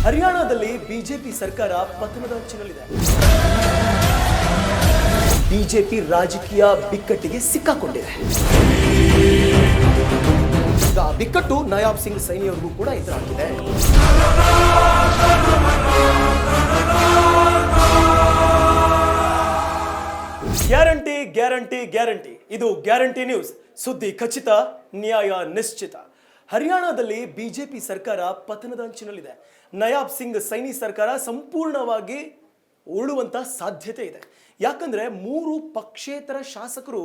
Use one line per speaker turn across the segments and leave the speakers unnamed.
ಹರಿಯಾಣದಲ್ಲಿ ಬಿಜೆಪಿ ಸರ್ಕಾರ ಪತನದ ಅಂಚಿನಲ್ಲಿದೆ. ಬಿಜೆಪಿ ರಾಜಕೀಯ ಬಿಕ್ಕಟ್ಟಿಗೆ ಸಿಕ್ಕಾಕೊಂಡಿದೆ. ಈಗ ಬಿಕ್ಕಟ್ಟು ನಯಾಬ್ ಸಿಂಗ್ ಸೈನಿ ಅವರಿಗೂ ಕೂಡ ಎದುರಾಗಿದೆ. ಗ್ಯಾರಂಟಿ ಗ್ಯಾರಂಟಿ ಗ್ಯಾರಂಟಿ, ಇದು ಗ್ಯಾರಂಟಿ ನ್ಯೂಸ್. ಸುದ್ದಿ ಖಚಿತ, ನ್ಯಾಯ ನಿಶ್ಚಿತ. ಹರಿಯಾಣದಲ್ಲಿ ಬಿಜೆಪಿ ಸರ್ಕಾರ ಪತನದ ಅಂಚಿನಲ್ಲಿದೆ. ನಯಾಬ್ ಸಿಂಗ್ ಸೈನಿ ಸರ್ಕಾರ ಸಂಪೂರ್ಣವಾಗಿ ಉರುಳುವಂತ ಸಾಧ್ಯತೆ ಇದೆ. ಯಾಕಂದ್ರೆ 3 ಪಕ್ಷೇತರ ಶಾಸಕರು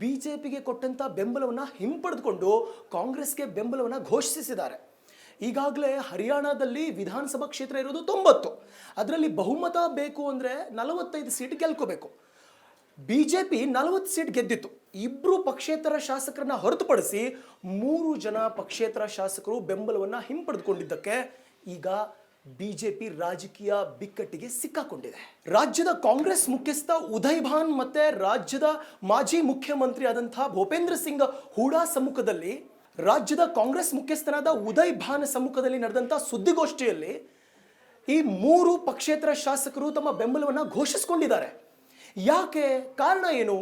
ಬಿಜೆಪಿಗೆ ಕೊಟ್ಟಂತ ಬೆಂಬಲವನ್ನ ಹಿಂಪಡೆದುಕೊಂಡು ಕಾಂಗ್ರೆಸ್ಗೆ ಬೆಂಬಲವನ್ನ ಘೋಷಿಸಿದ್ದಾರೆ. ಈಗಾಗಲೇ ಹರಿಯಾಣದಲ್ಲಿ ವಿಧಾನಸಭಾ ಕ್ಷೇತ್ರ ಇರೋದು 90. ಅದರಲ್ಲಿ ಬಹುಮತ ಬೇಕು ಅಂದ್ರೆ 45 ಸೀಟ್ ಗೆಲ್ಕೋಬೇಕು. ಬಿಜೆಪಿ 40 ಸೀಟ್ ಗೆದ್ದಿತ್ತು. 2 ಪಕ್ಷೇತರ ಶಾಸಕರನ್ನ ಹೊರತುಪಡಿಸಿ 3 ಜನ ಪಕ್ಷೇತರ ಶಾಸಕರು ಬೆಂಬಲವನ್ನ ಹಿಂಪಡೆದುಕೊಂಡಿದ್ದಕ್ಕೆ ಈಗ ಬಿಜೆಪಿ ರಾಜಕೀಯ ಬಿಕ್ಕಟ್ಟಿಗೆ ಸಿಕ್ಕಾಕೊಂಡಿದೆ. ರಾಜ್ಯದ ಕಾಂಗ್ರೆಸ್ ಮುಖ್ಯಸ್ಥ ಉದಯ್ ಭಾನ್ ಮತ್ತೆ ರಾಜ್ಯದ ಮಾಜಿ ಮುಖ್ಯಮಂತ್ರಿ ಆದಂತಹ ಭೂಪೇಂದ್ರ ಸಿಂಗ್ ಹೂಡಾ ಸಮ್ಮುಖದಲ್ಲಿ, ರಾಜ್ಯದ ಕಾಂಗ್ರೆಸ್ ಮುಖ್ಯಸ್ಥನಾದ ಉದಯ್ ಭಾನ್ ಸಮ್ಮುಖದಲ್ಲಿ ನಡೆದಂತ ಸುದ್ದಿಗೋಷ್ಠಿಯಲ್ಲಿ ಈ 3 ಪಕ್ಷೇತರ ಶಾಸಕರು ತಮ್ಮ ಬೆಂಬಲವನ್ನ ಘೋಷಿಸಿಕೊಂಡಿದ್ದಾರೆ. ಯಾಕೆ? ಕಾರಣ ಏನು?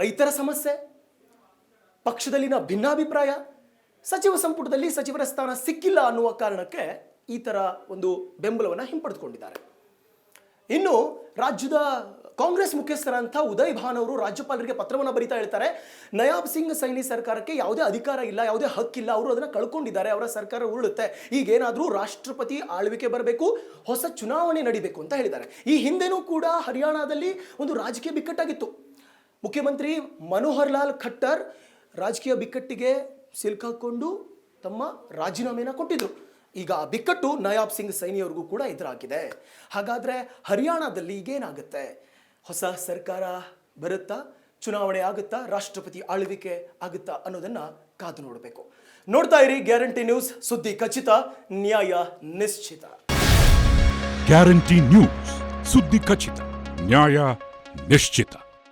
ರೈತರ ಸಮಸ್ಯೆ, ಪಕ್ಷದಲ್ಲಿನ ಭಿನ್ನಾಭಿಪ್ರಾಯ, ಸಚಿವ ಸಂಪುಟದಲ್ಲಿ ಸಚಿವರ ಸ್ಥಾನ ಸಿಕ್ಕಿಲ್ಲ ಅನ್ನುವ ಕಾರಣಕ್ಕೆ ಈ ತರ ಒಂದು ಬೆಂಬಲವನ್ನು ಹಿಂಪಡೆದುಕೊಂಡಿದ್ದಾರೆ. ಇನ್ನು ರಾಜ್ಯದ ಕಾಂಗ್ರೆಸ್ ಮುಖ್ಯಸ್ಥರಂತ ಉದಯ್ ಭಾನ್ ಅವರು ರಾಜ್ಯಪಾಲರಿಗೆ ಪತ್ರವನ್ನು ಬರೀತಾ ಹೇಳ್ತಾರೆ, ನಯಾಬ್ ಸಿಂಗ್ ಸೈನಿ ಸರ್ಕಾರಕ್ಕೆ ಯಾವುದೇ ಅಧಿಕಾರ ಇಲ್ಲ, ಯಾವುದೇ ಹಕ್ಕಿಲ್ಲ, ಅವರು ಅದನ್ನು ಕಳ್ಕೊಂಡಿದ್ದಾರೆ, ಅವರ ಸರ್ಕಾರ ಉರುಳುತ್ತೆ, ಈಗೇನಾದರೂ ರಾಷ್ಟ್ರಪತಿ ಆಳ್ವಿಕೆ ಬರಬೇಕು, ಹೊಸ ಚುನಾವಣೆ ನಡೀಬೇಕು ಅಂತ ಹೇಳಿದ್ದಾರೆ. ಈ ಹಿಂದೆನೂ ಕೂಡ ಹರಿಯಾಣದಲ್ಲಿ ಒಂದು ರಾಜಕೀಯ ಬಿಕ್ಕಟ್ಟಾಗಿತ್ತು. ಮುಖ್ಯಮಂತ್ರಿ ಮನೋಹರ್ ಲಾಲ್ ಖಟ್ಟರ್ ರಾಜಕೀಯ ಬಿಕ್ಕಟ್ಟಿಗೆ ಸಿಲುಕಿಕೊಂಡು ತಮ್ಮ ರಾಜೀನಾಮೆಯನ್ನು ಕೊಟ್ಟಿದ್ರು. ಈಗ ಆ ಬಿಕ್ಕಟ್ಟು ನಯಾಬ್ ಸಿಂಗ್ ಸೈನಿ ಅವ್ರಿಗೂ ಕೂಡ ಎದುರಾಗಿದೆ. ಹಾಗಾದ್ರೆ ಹರಿಯಾಣದಲ್ಲಿ ಈಗೇನಾಗುತ್ತೆ? ಹೊಸ ಸರ್ಕಾರ ಬರುತ್ತಾ, ಚುನಾವಣೆ ಆಗುತ್ತಾ, ರಾಷ್ಟ್ರಪತಿ ಆಳ್ವಿಕೆ ಆಗುತ್ತಾ ಅನ್ನೋದನ್ನ ಕಾದು ನೋಡಬೇಕು. ನೋಡ್ತಾ ಇರಿ ಗ್ಯಾರಂಟಿ ನ್ಯೂಸ್, ಸುದ್ದಿ ಖಚಿತ, ನ್ಯಾಯ ನಿಶ್ಚಿತ.
ಗ್ಯಾರಂಟಿ ನ್ಯೂಸ್, ಸುದ್ದಿ ಖಚಿತ, ನ್ಯಾಯ ನಿಶ್ಚಿತ.